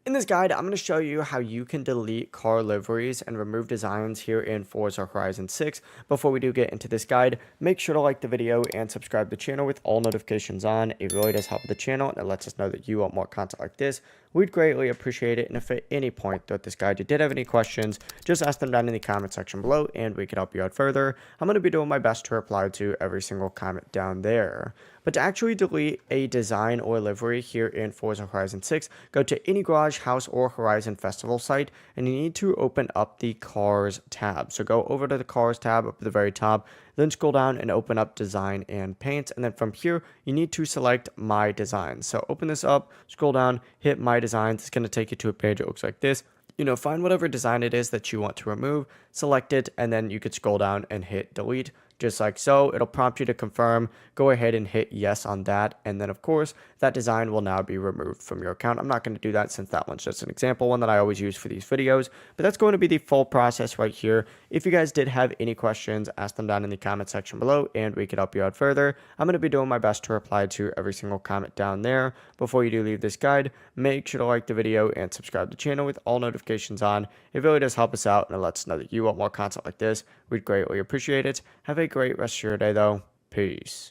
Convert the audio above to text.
In this guide, I'm going to show you how you can delete car liveries and remove designs here in Forza Horizon 6. Before we do get into this guide, make sure to like the video and subscribe to the channel with all notifications on. It really does help the channel and it lets us know that you want more content like this. We'd greatly appreciate it, and if at any point throughout this guide you did have any questions, just ask them down in the comment section below and we can help you out further. I'm going to be doing my best to reply to every single comment down there. But to actually delete a design or livery here in Forza Horizon 6, go to any garage, house, or Horizon Festival site, and you need to open up the Cars tab. So go over to the Cars tab up at the very top, then scroll down and open up Design and Paint, and then from here, you need to select My Designs. So open this up, scroll down, hit My Designs. It's going to take you to a page that looks like this. Find whatever design it is that you want to remove, select it, and then you could scroll down and hit delete, just like so. It'll prompt you to confirm. Go ahead and hit yes on that, and then of course that design will now be removed from your account. I'm not going to do that since that one's just an example one that I always use for these videos, but that's going to be the full process right here. If you guys did have any questions, ask them down in the comment section below and we could help you out further. I'm going to be doing my best to reply to every single comment down there. Before you do leave this guide, make sure to like the video and subscribe to the channel with all notifications on. It really does help us out and it lets us know that you want more content like this. We'd greatly appreciate it. Have a great rest of your day though. Peace.